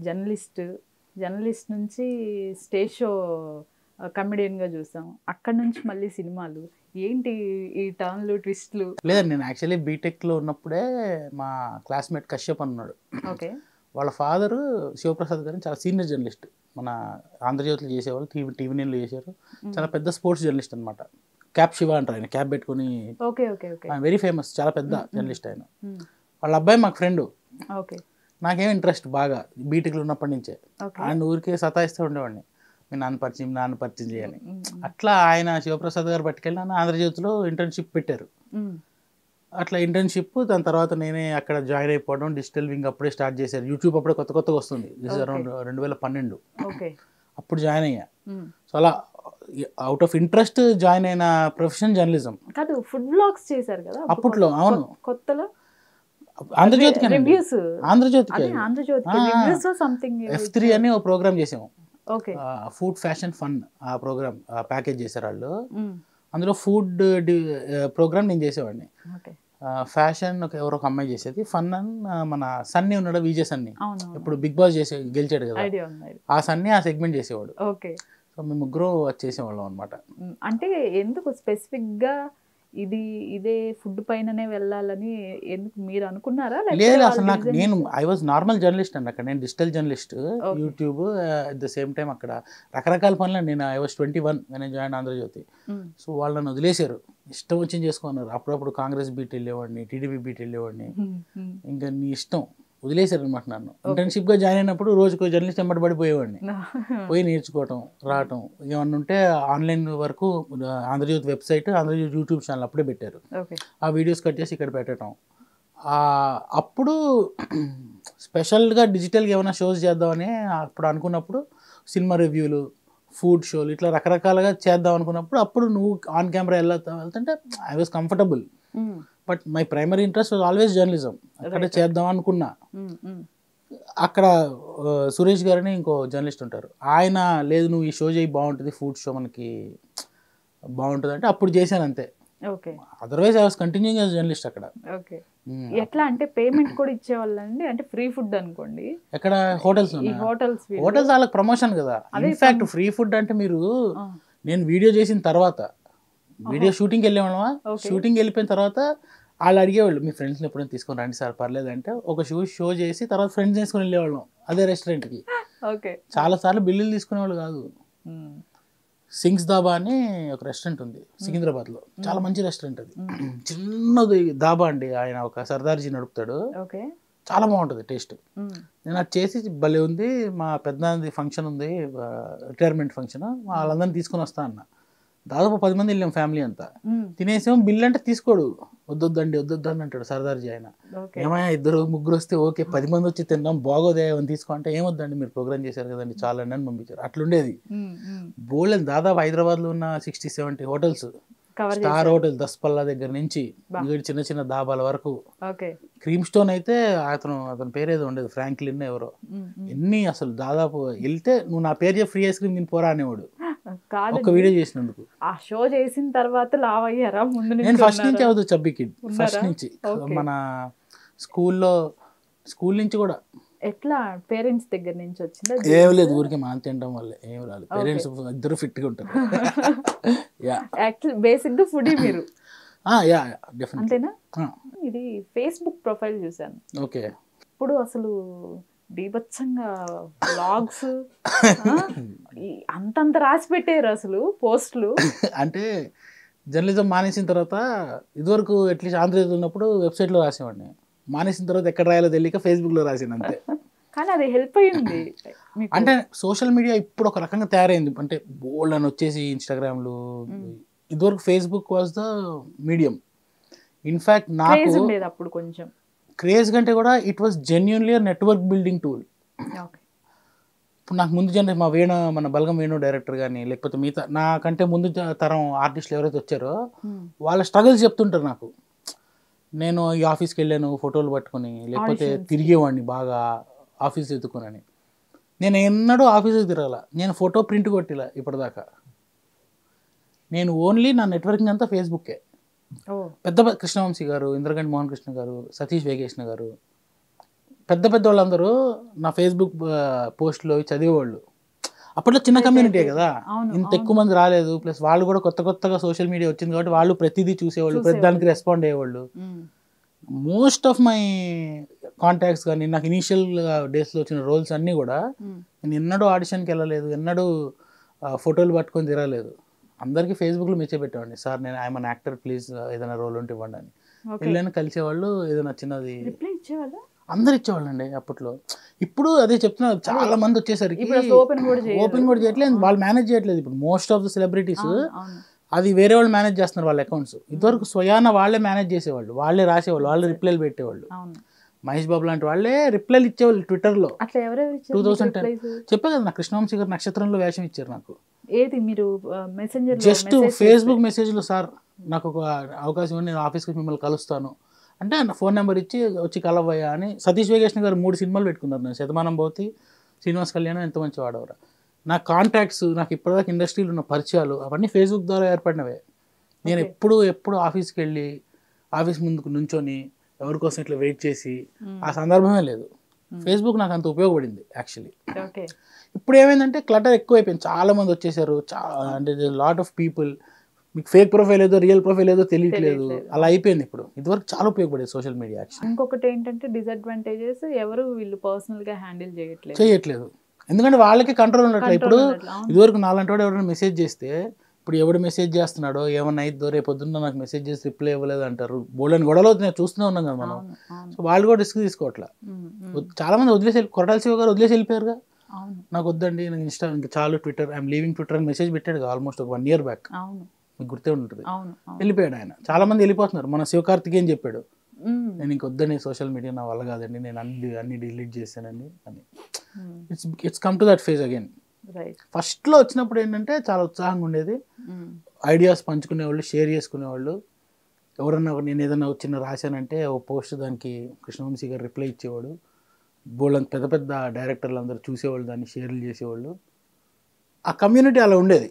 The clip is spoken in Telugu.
జర్నలిస్ట్, జర్నలిస్ట్ నుంచి స్టేజ్ షో కమెడియన్గా చూసాం. అక్కడ నుంచి మళ్ళీ సినిమాలు. ఏంటి ఈ టర్న్లు ట్విస్ట్లు? లేదండి, నేను యాక్చువల్లీ బీటెక్లో ఉన్నప్పుడే మా క్లాస్మేట్ కశ్యప్ అన్నాడు. ఓకే. వాళ్ళ ఫాదరు శివప్రసాద్ గారిని చాలా సీనియర్ జర్నలిస్ట్, మన ఆంధ్రజ్యోతిలో చేసేవాళ్ళు, టీవీ నైన్లో చేశారు. చాలా పెద్ద స్పోర్ట్స్ జర్నలిస్ట్ అనమాట. క్యాప్ శివ అంటారు ఆయన, క్యాప్ పెట్టుకుని. Okay okay okay. Very famous, చాలా పెద్ద జర్నలిస్ట్ ఆయన. వాళ్ళ అబ్బాయి మాకు ఫ్రెండ్. ఓకే. నాకేం ఇంట్రెస్ట్ బాగా బీటెక్లో ఉన్నప్పటి నుంచే. ఆయన ఊరికే సతాయిస్తూ ఉండేవాడిని, మీ నాన్న పరిచయం చేయాలి. అట్లా ఆయన శివప్రసాద్ గారు పట్టుకెళ్ళి నన్ను ఆంధ్రజ్యోతిలో ఇంటర్న్షిప్ పెట్టారు. అట్లా ఇంటర్న్షిప్, దాని తర్వాత నేనే అక్కడ జాయిన్ అయిపోవడం. డిజిటల్ వింగ్ అప్పుడే స్టార్ట్ చేశారు. యూట్యూబ్ అప్పుడే కొత్తగా వస్తుంది. అరౌండ్ 2012 అప్పుడు జాయిన్ అయ్యా. సో అలా అవుట్ ఆఫ్ ఇంట్రెస్ట్ జాయిన్ అయిన ప్రొఫెషన్ జర్నలిజం. కాదు, ఫుడ్ బ్లాగ్స్ చేశారు కదా అప్పట్లో. అవును, కొత్తలో ఆంధ్రజ్యోతికి F3 అని ఒక ప్రోగ్రామ్ చేసాము. ఫుడ్ ఫ్యాషన్ ఫన్ ఆ ప్రోగ్రామ్ ప్యాకేజ్ చేశారు వాళ్ళు. అందులో ఫుడ్ ప్రోగ్రామ్ నేను చేసేవాడిని. ఫ్యాషన్ ఎవరో ఒక అమ్మాయి చేసేది, ఫన్ అని మన సన్నీ ఉన్నాడు, విజయ్ సన్నీ, ఇప్పుడు బిగ్ బాస్ గెలిచాడు కదా, ఆ సన్నీ ఆ సెగ్మెంట్ చేసేవాడు. సో మేము ముగ్గురు చేసేవాళ్ళం అనమాట. అంటే ఎందుకు స్పెసిఫిక్గా ఇదే ఫుడ్ పైననే వెళ్ళాలని ఎందుకు మీరు అనుకున్నారా? లేదు, అసలు నేను ఐ వాజ్ నార్మల్ జర్నలిస్ట్ అండి. అక్కడ నేను digital journalist, YouTube at the same time అక్కడ రకరకాల పనులు. నేను ఐ వాజ్ 21 నేను జాయిన్ ఆంధ్రజ్యోతి. సో వాళ్ళని వదిలేశారు, ఇష్టం వచ్చింది చేసుకున్నారు. అప్పుడప్పుడు కాంగ్రెస్ బీట్ వెళ్ళేవాడిని, టీడీపీ బీట్ వెళ్ళేవాడిని. ఇంకా నీ ఇష్టం, వదిలేశారు అనమాట. నన్ను ఇంటర్న్షిప్గా జాయిన్ అయినప్పుడు రోజుకు జర్నలిస్ట్ వెంబడి పడిపోయేవాడిని. పోయి నేర్చుకోవటం, రావటం, ఏమన్నా ఉంటే ఆన్లైన్ వరకు Andhrajyothy website, Andhrajyothy YouTube channel అప్పుడే పెట్టారు. ఆ వీడియోస్ కట్ చేసి ఇక్కడ పెట్టడం. అప్పుడు స్పెషల్గా డిజిటల్గా ఏమైనా షోస్ చేద్దామని అప్పుడు అనుకున్నప్పుడు సినిమా రివ్యూలు, ఫుడ్ షోలు, ఇట్లా రకరకాలుగా చేద్దాం అనుకున్నప్పుడు అప్పుడు నువ్వు ఆన్ కెమెరా వెళ్తుంటే I was comfortable. But my primary interest was always journalism. అక్కడే చేద్దాం అనుకున్నా. అక్కడ సురేష్ గారని ఇంకో జర్నలిస్ట్ ఉంటారు, ఆయన లేదు నువ్వు ఈ షో చేయి బాగుంటుంది, ఫుడ్ షో మనకి బాగుంటుంది అంటే అప్పుడు చేశాను అంతే. Otherwise I was continuing as journalist అక్కడ. ఎట్లా అంటే పేమెంట్ కూడా ఇచ్చేవాళ్ళండి? అంటే ఫ్రీ ఫుడ్ అనుకోండి. ఎక్కడ హోటల్స్ వాళ్ళకి ప్రమోషన్ కదా. ఇన్ఫాక్ట్ ఫ్రీ ఫుడ్ అంటే మీరు, నేను వీడియో చేసిన తర్వాత వీడియో షూటింగ్కి వెళ్ళేవాళ్ళమా, షూటింగ్ వెళ్ళిపోయిన తర్వాత వాళ్ళు అడిగేవాళ్ళు మీ ఫ్రెండ్స్ని ఎప్పుడైనా తీసుకొని రండి సార్ పర్లేదు అంటే, ఒక షో చేసి తర్వాత ఫ్రెండ్స్ తీసుకొని వెళ్ళేవాళ్ళం అదే రెస్టారెంట్కి. చాలా సార్లు బిల్లులు తీసుకునేవాళ్ళు కాదు. సింగ్స్ దాబా అని ఒక రెస్టారెంట్ ఉంది సికింద్రాబాద్లో, చాలా మంచి రెస్టారెంట్ అది. చిన్నది దాబా అండి, ఆయన ఒక సర్దార్జీ నడుపుతాడు, చాలా బాగుంటుంది టేస్ట్. నేను అది చేసి భలే ఉంది, మా పెద్దది ఫంక్షన్ ఉంది, రిటైర్మెంట్ ఫంక్షన్, వాళ్ళందరినీ తీసుకొని వస్తా అన్న. దాదాపు 10 మంది వెళ్ళాం ఫ్యామిలీ అంతా. తినేసాం, బిల్ అంటే తీసుకోడు, వద్దొద్దండి అంటాడు సర్దార్జీ. ఆయన ఏమయ్యా 2-3 వస్తే ఓకే, 10 మంది వచ్చి తిన్నాం బాగోదే అని తీసుకో అంటే, ఏమొద్దండి మీరు ప్రోగ్రామ్ చేశారు కదండి చాలండి అని పంపించారు. అట్లుండేది. బోల్డ్ దాదాపు హైదరాబాద్లో ఉన్న 60-70 హోటల్స్, స్టార్ హోటల్ దస్పల్లా దగ్గర నుంచి చిన్న చిన్న దాబాల వరకు. క్రీమ్ స్టోన్ అయితే అతని పేరేదో ఉండేది, ఫ్రాంక్లిన్ ఎవరో. ఎన్ని అసలు దాదాపు వెళ్తే నువ్వు నా పేరు చెప్పి ఫ్రీ ఐస్ క్రీమ్ నేను పోరా అనేవాడు ఒక వీడియో చేసినందుకు. ఆ షో చేసిన తర్వాత లావ్ అయ్యారా? ముందు నేను ఫస్ట్ నుంచి అవుతుంది చబ్బీ కిడ్, ఫస్ట్ నుంచి మన స్కూల్ నుంచి కూడా. ఎట్లా పేరెంట్స్ దగ్గర నుంచి వచ్చిందా? ఏం లేదు, ఊరికి మనం తినడం వల్ల ఏం రాలేదు. పేరెంట్స్ ఇద్దరు ఫిట్గా ఉంటారు. బేసిక్ గా ఫుడ్ మీరు అంతేనా? ఇది ఫేస్బుక్ ప్రొఫైల్ చూసాను. ఓకే. ఇప్పుడు అసలు బీభత్సంగా వ్లాగ్స్ అంతంత రాసి పెట్టారు అసలు పోస్టులు. అంటే జర్నలిజం మానేసిన తర్వాత, ఇదివరకు అట్లీస్ట్ ఆంధ్రజ్యోతి ఉన్నప్పుడు వెబ్సైట్లో రాసేవాడిని, మానేసిన తర్వాత ఎక్కడ రాయాలో తెలియక ఫేస్బుక్లో రాసాను అంతే. కానీ అది హెల్ప్ అయ్యింది. అంటే సోషల్ మీడియా ఇప్పుడు ఒక రకంగా తయారైంది. అంటే బోల్డ్ అని వచ్చేసి ఇన్స్టాగ్రామ్లు, ఇదివరకు Facebook was the medium. In fact నాకు అప్పుడు కొంచెం క్రేజ్ కంటే కూడా it was genuinely network building tool. ఇప్పుడు నాకు ముందు జనరేషన్ మన బలగం వేణు డైరెక్టర్ కానీ, లేకపోతే మిగతా నాకంటే ముందు తరం ఆర్టిస్టులు ఎవరైతే వచ్చారో వాళ్ళ స్ట్రగుల్స్ చెప్తుంటారు నాకు. నేను ఈ ఆఫీస్కి వెళ్ళాను ఫోటోలు పట్టుకొని, లేకపోతే తిరిగేవాడిని బాగా ఆఫీస్ ఎత్తుకుని. నేను ఎన్నడూ ఆఫీస్కి తిరగల, నేను ఫోటో ప్రింట్ కొట్టిలా ఇప్పటిదాకా. నేను ఓన్లీ నా నెట్వర్కింగ్ అంతా ఫేస్బుక్కే. పెద్ద కృష్ణవంశీ గారు, ఇంద్రగంటి మోహన్ కృష్ణ గారు, సతీష్ వేగేష్ణ గారు, పెద్ద పెద్ద వాళ్ళందరూ నా ఫేస్బుక్ పోస్ట్లో చదివేవాళ్ళు. అప్పట్లో చిన్న కమ్యూనిటీ కదా, ఇంత ఎక్కువ మంది రాలేదు. ప్లస్ వాళ్ళు కూడా కొత్తగా సోషల్ మీడియా వచ్చింది కాబట్టి వాళ్ళు ప్రతిదీ చూసేవాళ్ళు, ప్రతి దానికి రెస్పాండ్ అయ్యేవాళ్ళు. మోస్ట్ ఆఫ్ మై కాంటాక్ట్స్ కానీ నాకు ఇనీషియల్ డేస్లో వచ్చిన రోల్స్ అన్నీ కూడా నేను ఎన్నడూ ఆడిషన్కి వెళ్ళలేదు, ఎన్నడూ ఫోటోలు పట్టుకొని తిరగలేదు. అందరికీ ఫేస్బుక్లో మెసేజ్ పెట్టేవాడిని, సార్ నేను ఐఎమ్ అన్ యాక్టర్, ప్లీజ్ ఏదైనా రోల్ ఉంటే ఇవ్వండి అని. వెళ్ళని కలిసేవాళ్ళు, ఏదైనా చిన్నది అందరు ఇచ్చేవాళ్ళండి అప్పట్లో. ఇప్పుడు అదే చెప్తున్నా, చాలా మంది వచ్చేసరికి ఓపెన్ కూడా చేయట్లేదు, వాళ్ళు మేనేజ్ చేయట్లేదు. ఇప్పుడు మోస్ట్ ఆఫ్ ద సెలబ్రిటీస్ అది వేరే వాళ్ళు మేనేజ్ చేస్తున్నారు వాళ్ళ అకౌంట్స్. ఇదివరకు స్వయాన వాళ్ళే మేనేజ్ చేసేవాళ్ళు, వాళ్ళే రాసేవాళ్ళు, వాళ్ళే రిప్లైలు పెట్టేవాళ్ళు. మహేష్ బాబు లాంటి వాళ్ళే రిప్లైలు ఇచ్చేవాళ్ళు ట్విట్టర్లో. 2010 చెప్పే కదా, నా కృష్ణవంశీ గారు నక్షత్రంలో వేషం ఇచ్చారు నాకు. జస్ట్ ఫేస్బుక్ మెసేజ్లో, సార్ నాకు ఒక అవకాశం ఉంది, నేను ఆఫీస్కి మిమ్మల్ని కలుస్తాను అంటే నా ఫోన్ నెంబర్ ఇచ్చి వచ్చి కలవయ్యా అని. సతీష్ వేగేశ్న గారు 3 సినిమాలు పెట్టుకున్నారు నేను, శతమానం భవతి, శ్రీనివాస్ కళ్యాణం, ఎంత మంచి వాడవరా. నా కాంటాక్ట్స్, నాకు ఇప్పటిదాకా ఇండస్ట్రీలో ఉన్న పరిచయాలు అవన్నీ ఫేస్బుక్ ద్వారా ఏర్పడినవే. నేను ఎప్పుడు ఆఫీస్కి వెళ్ళి ఆఫీస్ ముందుకు నుంచొని ఎవరి కోసం ఇట్లా వెయిట్ చేసి ఆ సందర్భమే లేదు. ఫేస్బుక్ నాకు అంత ఉపయోగపడింది యాక్చువల్లీ. ఇప్పుడు ఏమైందంటే క్లటర్ ఎక్కువైపోయింది, చాలా మంది వచ్చేసారు, అంటే లాట్ ఆఫ్ పీపుల్. మీకు ఫేక్ ప్రొఫైల్ ఏదో రియల్ ప్రొఫైల్ ఏదో తెలియట్లేదు, అలా అయిపోయింది. ఇప్పుడు ఇదివరకు చాలా ఉపయోగపడేది సోషల్ మీడియా యాక్చువల్లీ. ఇంకొకటి ఏంటంటే డిసడ్వాంటేజెస్, ఎవరు వీళ్ళు పర్సనల్గా హ్యాండిల్ చేయట్లేదు, ఎందుకంటే వాళ్ళకి కంట్రోల్ ఉండట్లేదు. ఇప్పుడు ఇదివరకు నాలంటి వాడు ఎవరైనా మెసేజ్ చేస్తే, ఇప్పుడు ఎవడు మెసేజ్ చేస్తున్నాడో ఏమన్నా అయిద్దో, రేపు పొద్దున్న నాకు మెసేజ్ చేసి రిప్లై ఇవ్వలేదు అంటారు. బోల్డని గొడవలు నేను చూస్తూనే ఉన్నాం కదా మనం. సో వాళ్ళు కూడా రిస్క్ తీసుకోవట్లా. చాలా మంది వదిలేసి, కొరటాల శివ గారు వదిలేసి వెళ్ళిపోయారుగా, నాకు వద్దండి, నాకు ఇన్స్టా ఇంకా చాలు, ట్విట్టర్ ఐఎమ్ లీవింగ్ ట్విట్టర్ అని మెసేజ్ పెట్టాడు ఆల్మోస్ట్ ఒక 1 year బ్యాక్. మీకు గుర్తే ఉంటుంది, వెళ్ళిపోయాడు ఆయన. చాలా మంది వెళ్ళిపోతున్నారు. మన శివకార్తికేయన్ చెప్పాడు, నేను ఇంక వద్దని సోషల్ మీడియా నా వల్ల కాదండి, నేను అన్ని డిలీట్ చేశానండి అని. It's come to that phase again. ఫస్ట్లో వచ్చినప్పుడు ఏంటంటే చాలా ఉత్సాహంగా ఉండేది, ఐడియాస్ పంచుకునేవాళ్ళు, షేర్ చేసుకునేవాళ్ళు. ఎవరన్నా నేను ఏదన్నా చిన్న రాశానంటే ఓ పోస్ట్ దానికి కృష్ణవంశీ గారు రిప్లై ఇచ్చేవాడు. పెద్ద పెద్ద డైరెక్టర్లు అందరూ చూసేవాళ్ళు, దాన్ని షేర్లు చేసేవాళ్ళు. ఆ కమ్యూనిటీ అలా ఉండేది.